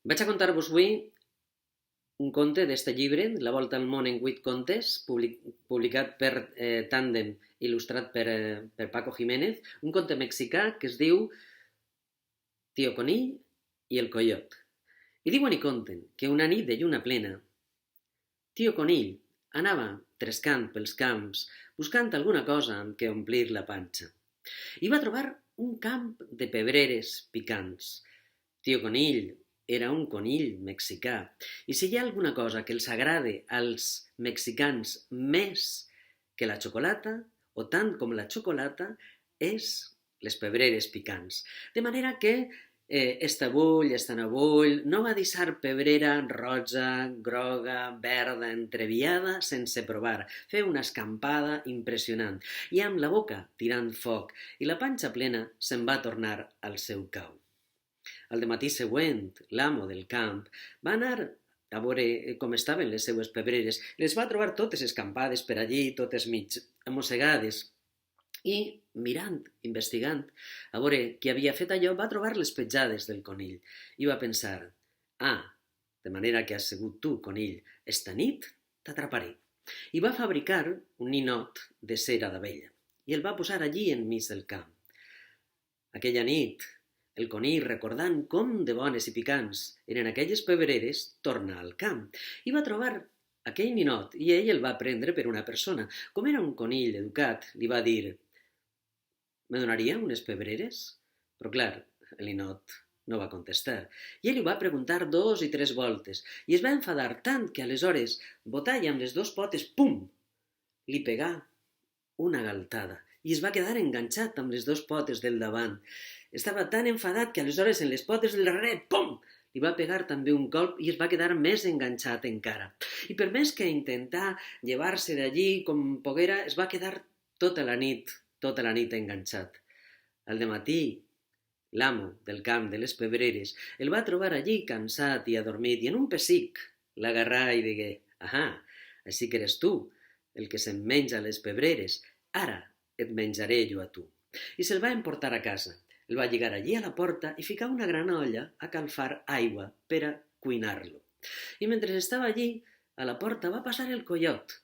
Vaig a contar-vos avui un conte d'este llibre, La volta al món en 8 contes, publicat per Tàndem, il·lustrat per Paco Jiménez, un conte mexicà que es diu Tío Conill i el Coiot. I diuen i conten que una nit de lluna plena, Tío Conill anava trescant pels camps buscant alguna cosa amb què omplir la panxa. I va trobar un camp de pebreres picants. Tío Conill era un conill mexicà. I si hi ha alguna cosa que els agrade als mexicans més que la xocolata, o tant com la xocolata, és les pebreres picants. De manera que esta bull, esta no bull, no va deixar pebrera roja, groga, verda, entreviada, sense provar. Fer una escampada impressionant. I amb la boca tirant foc i la panxa plena se'n va tornar al seu cau. Al dematí següent, l'amo del camp va anar a veure com estaven les seues pebreres. Les va trobar totes escampades per allí, totes mig amossegades. I, mirant, investigant, a veure qui havia fet allò, va trobar les petjades del conill. I va pensar, de manera que has sigut tu, conill, esta nit t'atraparé. I va fabricar un ninot de cera d'abella i el va posar allí enmig del camp. Aquella nit, el conill, recordant com de bones i picants eren aquelles pebreres, torna al camp i va trobar aquell ninot i ell el va prendre per una persona. Com era un conill educat, li va dir «Me donaria unes pebreres?» Però clar, el ninot no va contestar. I ell ho va preguntar 2 i 3 voltes i es va enfadar tant que aleshores botà i amb les 2 potes, pum, li pegà una galtada i es va quedar enganxat amb les 2 potes del davant. Estava tan enfadat que aleshores en les potes del darrere, pum, li va pegar també un colp i es va quedar més enganxat encara. I per més que intentà llevar-se d'allí com poguera, es va quedar tota la nit enganxat. Al dematí, l'amo del camp de les pebreres el va trobar allí cansat i adormit i en un pessic l'agarrà i digué així que eres tu el que se'n menja les pebreres, ara et menjaré jo a tu. I se'l va emportar a casa. El va lligar allí a la porta i ficar una gran olla a calfar aigua per a cuinar-lo. I mentre estava allí, a la porta va passar el coiot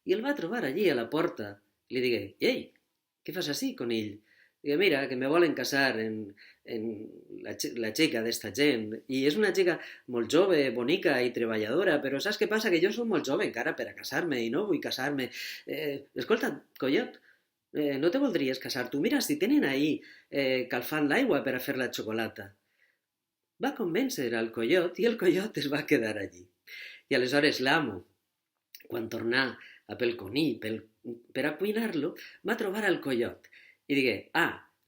i el va trobar allí a la porta. Li digué, «Ei, què fas així, conill?» Digue, mira, que me volen casar en la xica d'esta gent i és una xica molt jove, bonica i treballadora, però saps què passa? Que jo soc molt jove encara per a casar-me i no vull casar-me. Escolta, collot, no te voldries casar tu? Mira, si tenen ahí calfant l'aigua per a fer la xocolata. Va convèncer al coiot i el coiot es va quedar allí. I aleshores l'amo, quan tornà a pel conill per a cuinar-lo, va trobar al coiot i digué,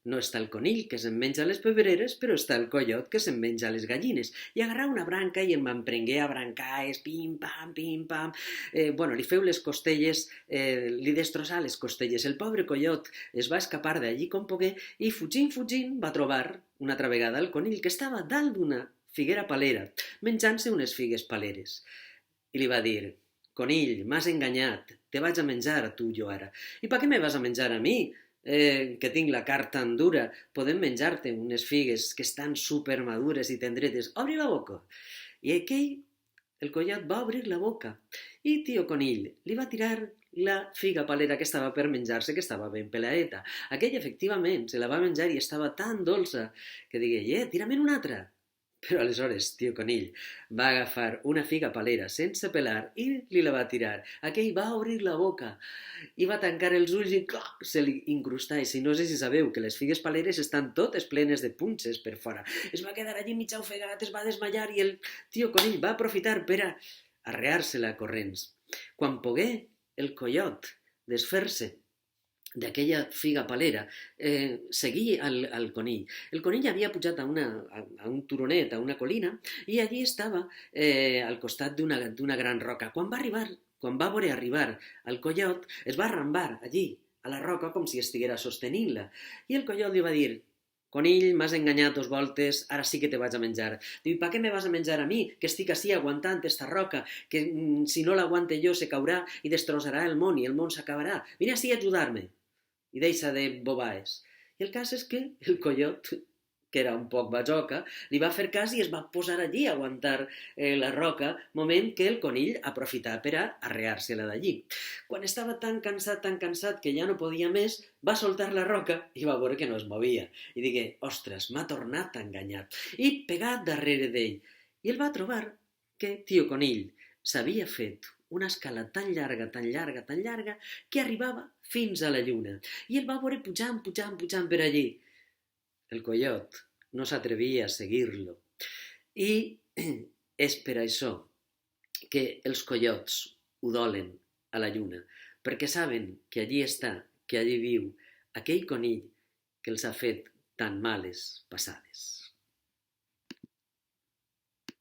no està el conill que se'n menja les pebreres, però està el coiot que se'n menja les gallines. I agarrà una branca i em emprengué a brancaes, pim-pam, pim-pam. Li feu les costelles, li destrossà les costelles. El pobre coiot es va escapar d'allí com pogué i fugint, va trobar una altra vegada el conill que estava dalt d'una figuera palera, menjant-se unes figues paleres. I li va dir, «Conill, m'has enganyat, te vaig a menjar a tu jo ara. I per què me vas a menjar a mi? Que tinc la carn tan dura, podem menjar-te unes figues que estan supermadures i tendretes. Obri la boca!» I el coiot va obrir la boca i Tío Conill li va tirar la figa palera que estava per menjar-se, que estava ben pelaeta. Aquella, efectivament, se la va menjar i estava tan dolça que digué, tira-me'n una altra. Però aleshores Tío Conill va agafar una figa palera sense pelar i li la va tirar. Aquell va obrir la boca i va tancar els ulls i se li incrustà. I si no sé si sabeu que les figues paleres estan totes plenes de punxes per fora. Es va quedar allí mig ofegat, es va desmallar i el Tío Conill va aprofitar per a arrear-se-la a corrents. Quan pogué el coiot desfer-se d'aquella figa palera, seguí al conill. El conill havia pujat a un turonet, a una colina, i allí estava al costat d'una gran roca. Quan va veure arribar el coiot, es va arrambar allí, a la roca, com si estiguera sostenint-la. I el coiot li va dir, «Conill, m'has enganyat 2 voltes, ara sí que te vaig a menjar». Diu, «Per què me vas a menjar a mi, que estic així aguantant esta roca, que si no l'aguante jo se caurà i destrossarà el món i el món s'acabarà? Vine així a ajudar-me i deixa de bobaes». I el cas és que el coiot que era un poc bajoca, li va fer cas i es va posar allí a aguantar la roca, moment que el conill aprofità per a arrear-se-la d'allí. Quan estava tan cansat, que ja no podia més, va soltar la roca i va veure que no es movia. I digué, ostres, m'ha tornat a enganyar. I pegat darrere d'ell. I el va trobar que tio conill s'havia fet una escala tan llarga, tan llarga, tan llarga, que arribava fins a la lluna. I el va veure pujant, pujant, pujant per allí. El coiot no s'atrevia a seguir-lo. I és per això que els coiots udolen a la lluna, perquè saben que allí està, que allí viu aquell conill que els ha fet tan males passades.